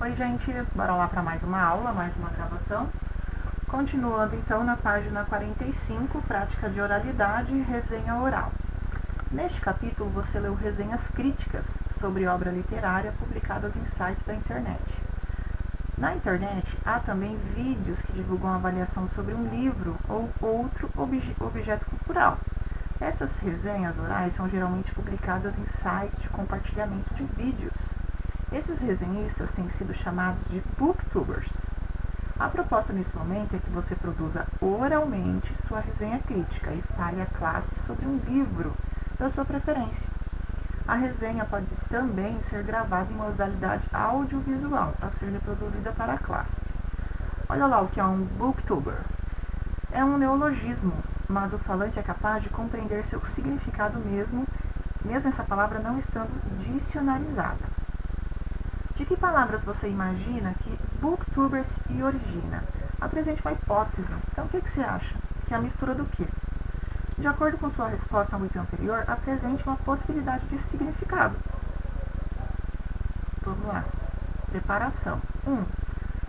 Oi gente, bora lá para mais uma aula, mais uma gravação. Continuando então na página 45, prática de oralidade e resenha oral. Neste capítulo você leu resenhas críticas sobre obra literária publicadas em sites da internet. Na internet há também vídeos que divulgam avaliação sobre um livro ou outro objeto cultural. Essas resenhas orais são geralmente publicadas em sites de compartilhamento de vídeos. Esses resenhistas têm sido chamados de booktubers. A proposta nesse momento é que você produza oralmente sua resenha crítica e fale à classe sobre um livro da sua preferência. A resenha pode também ser gravada em modalidade audiovisual, a ser reproduzida para a classe. Olha lá o que é um booktuber. É um neologismo, mas o falante é capaz de compreender seu significado mesmo essa palavra não estando dicionarizada. De que palavras você imagina que booktubers se origina? Apresente uma hipótese. Então, o que você acha? Que é a mistura do quê? De acordo com sua resposta ao item anterior, apresente uma possibilidade de significado. Vamos lá. Preparação. 1.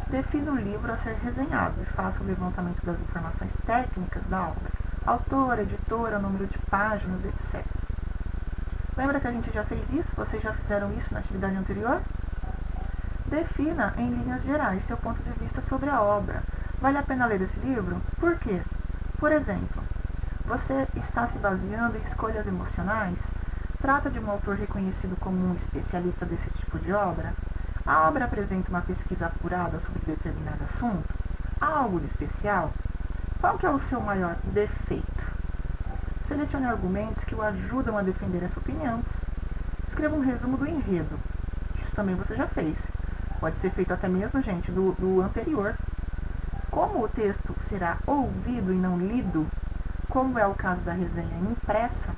Defina o livro a ser resenhado e faça o levantamento das informações técnicas da obra. Autor, editora, número de páginas, etc. Lembra que a gente já fez isso? Vocês já fizeram isso na atividade anterior? Defina, em linhas gerais, seu ponto de vista sobre a obra. Vale a pena ler esse livro? Por quê? Por exemplo, você está se baseando em escolhas emocionais? Trata de um autor reconhecido como um especialista desse tipo de obra? A obra apresenta uma pesquisa apurada sobre determinado assunto? Há algo de especial? Qual que é o seu maior defeito? Selecione argumentos que o ajudam a defender essa opinião. Escreva um resumo do enredo. Isso também você já fez. Pode ser feito até mesmo, gente, do anterior. Como o texto será ouvido e não lido, como é o caso da resenha impressa,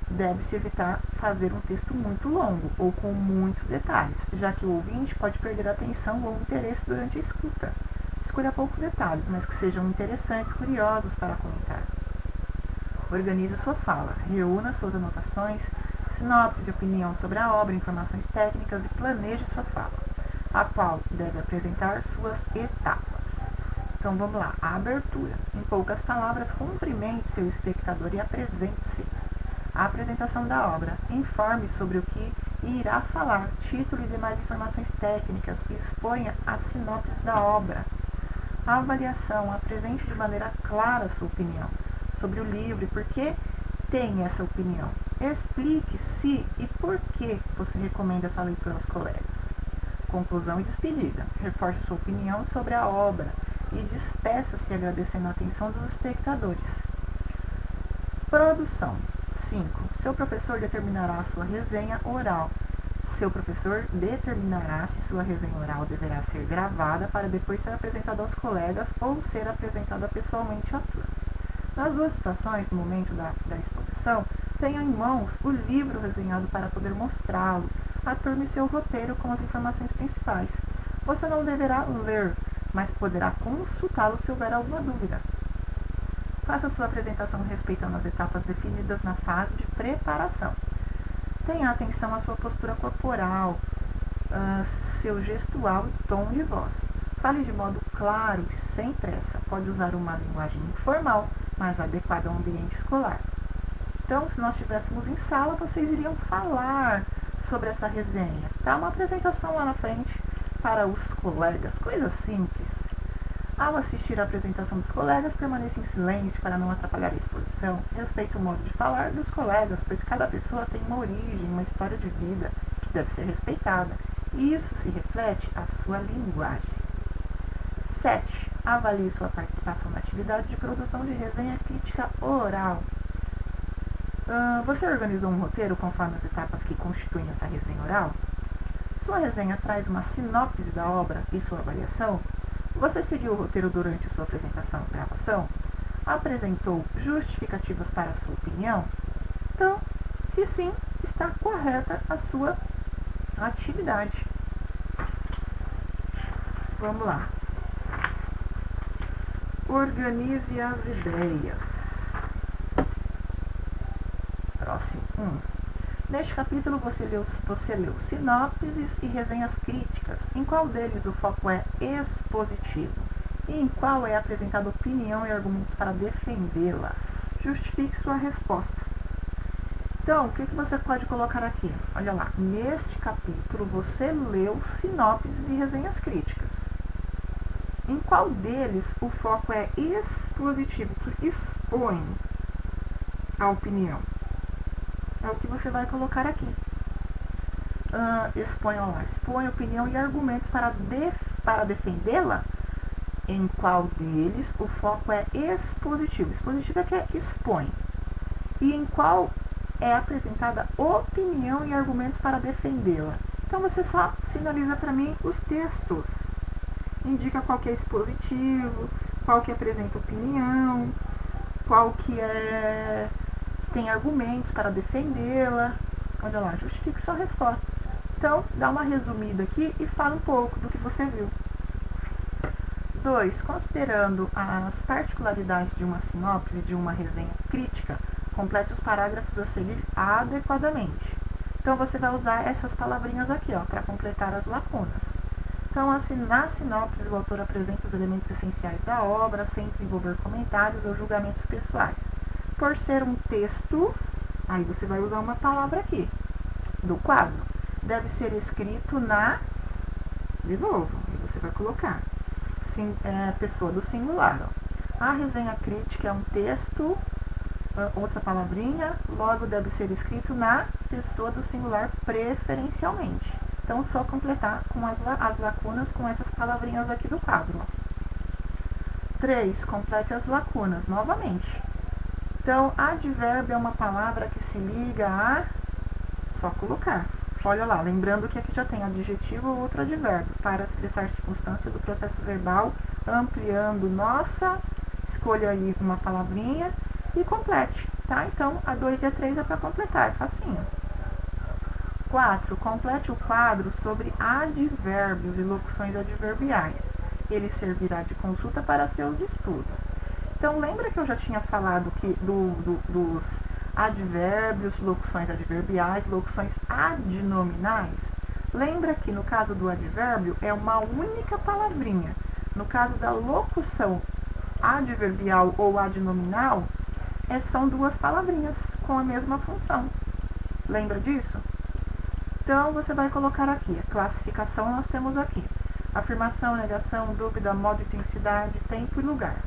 deve-se evitar fazer um texto muito longo ou com muitos detalhes, já que o ouvinte pode perder a atenção ou interesse durante a escuta. Escolha poucos detalhes, mas que sejam interessantes, curiosos para comentar. Organize sua fala, reúna suas anotações, sinopse de opinião sobre a obra, informações técnicas e planeje sua fala, a qual deve apresentar suas etapas. Então vamos lá, a abertura. Em poucas palavras, cumprimente seu espectador e apresente-se. A apresentação da obra. Informe sobre o que irá falar, título e demais informações técnicas e exponha a sinopse da obra. A avaliação. Apresente de maneira clara sua opinião sobre o livro e por que tem essa opinião. Explique se e por que você recomenda essa leitura aos colegas. Conclusão e despedida. Reforce sua opinião sobre a obra e despeça-se agradecendo a atenção dos espectadores. Produção. 5. Seu professor determinará a sua resenha oral. Seu professor determinará se sua resenha oral deverá ser gravada para depois ser apresentada aos colegas ou ser apresentada pessoalmente à turma. Nas duas situações, no momento da exposição, tenha em mãos o livro resenhado para poder mostrá-lo à turma e seu roteiro com as informações principais. Você não deverá ler, mas poderá consultá-lo se houver alguma dúvida. Faça sua apresentação respeitando as etapas definidas na fase de preparação. Tenha atenção à sua postura corporal, seu gestual e tom de voz. Fale de modo claro e sem pressa. Pode usar uma linguagem informal, mas adequada ao ambiente escolar. Então, se nós estivéssemos em sala, vocês iriam falar sobre essa resenha. Tá? Uma apresentação lá na frente para os colegas, coisa simples. Ao assistir à apresentação dos colegas, permaneça em silêncio para não atrapalhar a exposição. Respeite o modo de falar dos colegas, pois cada pessoa tem uma origem, uma história de vida que deve ser respeitada. E isso se reflete à sua linguagem. 7. Avalie sua participação na atividade de produção de resenha crítica oral. Você organizou um roteiro conforme as etapas que constituem essa resenha oral? Sua resenha traz uma sinopse da obra e sua avaliação? Você seguiu o roteiro durante sua apresentação e gravação? Apresentou justificativas para a sua opinião? Então, se sim, está correta a sua atividade. Vamos lá. Organize as ideias. Próximo. 1. Neste capítulo você leu sinopses e resenhas críticas. Em qual deles o foco é expositivo? E em qual é apresentada opinião e argumentos para defendê-la? Justifique sua resposta. Então, o que você pode colocar aqui? Olha lá, neste capítulo você leu sinopses e resenhas críticas. Em qual deles o foco é expositivo, que expõe a opinião? É o que você vai colocar aqui. Expõe a opinião e argumentos para defendê-la. Em qual deles o foco é expositivo? Expositivo é que expõe. E em qual é apresentada opinião e argumentos para defendê-la? Então você só sinaliza para mim os textos. Indica qual que é expositivo, qual que apresenta opinião, qual que tem argumentos para defendê-la. Olha lá, justifique sua resposta. Então, dá uma resumida aqui e fala um pouco do que você viu. 2. Considerando as particularidades de uma sinopse e de uma resenha crítica, complete os parágrafos a seguir adequadamente. Então, você vai usar essas palavrinhas aqui, para completar as lacunas. Então, na sinopse, o autor apresenta os elementos essenciais da obra, sem desenvolver comentários ou julgamentos pessoais. Por ser um texto, aí você vai usar uma palavra aqui, do quadro. Deve ser escrito de novo, aí você vai colocar, pessoa do singular. A resenha crítica é um texto, outra palavrinha, logo deve ser escrito na pessoa do singular preferencialmente. Então, só completar com as lacunas com essas palavrinhas aqui do quadro. 3. Complete as lacunas, novamente. Então, advérbio é uma palavra que se liga a... Só colocar. Olha lá, lembrando que aqui já tem adjetivo ou outro advérbio. Para expressar circunstância do processo verbal, ampliando nossa... Escolha aí uma palavrinha e complete, tá? Então, a 2 e a 3 é para completar, é facinho. 4. Complete o quadro sobre advérbios e locuções adverbiais. Ele servirá de consulta para seus estudos. Então, lembra que eu já tinha falado que dos advérbios, locuções adverbiais, locuções adnominais? Lembra que no caso do advérbio é uma única palavrinha. No caso da locução adverbial ou adnominal, são duas palavrinhas com a mesma função. Lembra disso? Então, você vai colocar aqui, a classificação nós temos aqui. Afirmação, negação, dúvida, modo, intensidade, tempo e lugar.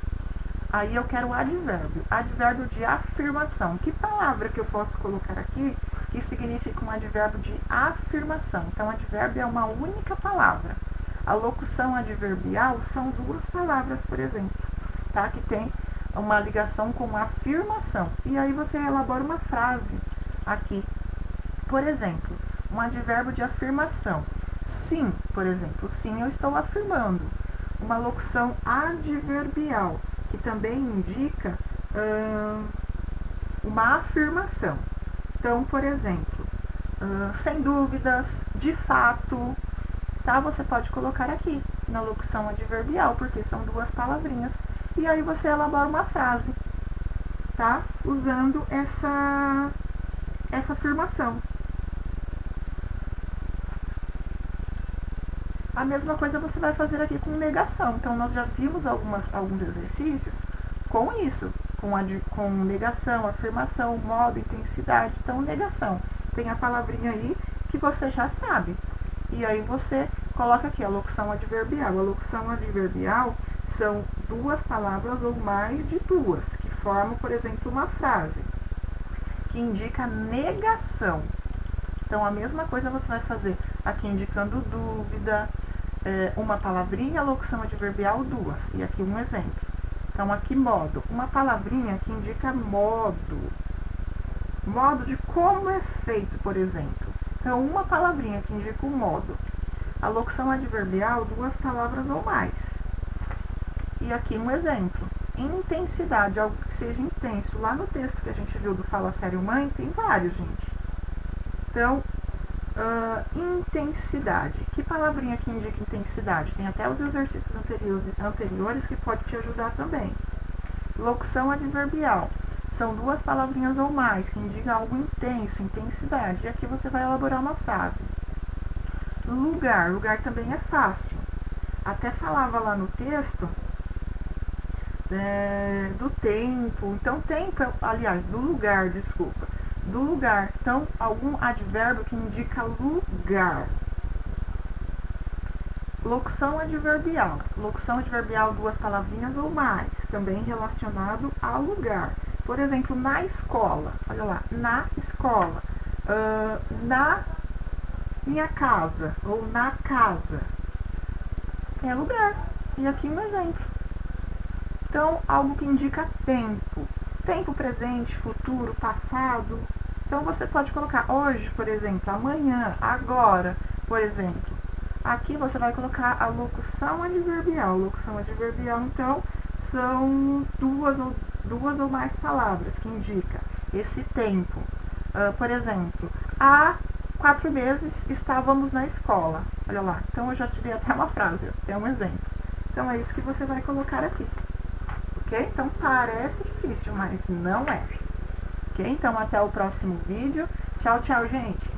Aí eu quero o advérbio. Advérbio de afirmação. Que palavra que eu posso colocar aqui que significa um advérbio de afirmação? Então, advérbio é uma única palavra. A locução adverbial são duas palavras, por exemplo, tá? Que tem uma ligação com afirmação. E aí você elabora uma frase aqui. Por exemplo, um advérbio de afirmação. Sim, por exemplo. Sim, eu estou afirmando. Uma locução adverbial, que também indica uma afirmação. Então, por exemplo, sem dúvidas, de fato, tá? Você pode colocar aqui na locução adverbial, porque são duas palavrinhas. E aí você elabora uma frase, tá? Usando essa afirmação. A mesma coisa você vai fazer aqui com negação. Então, nós já vimos alguns exercícios com isso, com negação, afirmação, modo, intensidade. Então, negação. Tem a palavrinha aí que você já sabe. E aí você coloca aqui a locução adverbial. A locução adverbial são duas palavras ou mais de duas, que formam, por exemplo, uma frase, que indica negação. Então, a mesma coisa você vai fazer aqui indicando dúvida, uma palavrinha, locução adverbial, duas. E aqui um exemplo. Então, aqui modo. Uma palavrinha que indica modo. Modo de como é feito, por exemplo. Então, uma palavrinha que indica o modo. A locução adverbial, duas palavras ou mais. E aqui um exemplo. Intensidade, algo que seja intenso. Lá no texto que a gente viu do Fala Sério Mãe, tem vários, gente. Então, intensidade. Que palavrinha que indica intensidade? Tem até os exercícios anteriores que pode te ajudar também. Locução adverbial. são duas palavrinhas ou mais, que indica algo intenso, intensidade. E aqui você vai elaborar uma frase. Lugar. Lugar também é fácil. Até falava lá no texto do tempo. Então, tempo, aliás, do lugar, desculpa. Do lugar. Então, algum advérbio que indica lugar. Locução adverbial. Locução adverbial, duas palavrinhas ou mais, também relacionado a lugar. Por exemplo, na escola. Olha lá, na escola. Na minha casa ou na casa. É lugar. E aqui um exemplo. Então, algo que indica tempo. Tempo presente, futuro, passado. Então, você pode colocar hoje, por exemplo, amanhã, agora, por exemplo. Aqui você vai colocar a locução adverbial. Locução adverbial, então, são duas ou mais palavras que indica esse tempo. Por exemplo, há 4 meses estávamos na escola. Olha lá, então eu já tirei até uma frase, até um exemplo. Então é isso que você vai colocar aqui. Ok? Então parece difícil, mas não é. Ok? Então até o próximo vídeo. Tchau, tchau, gente!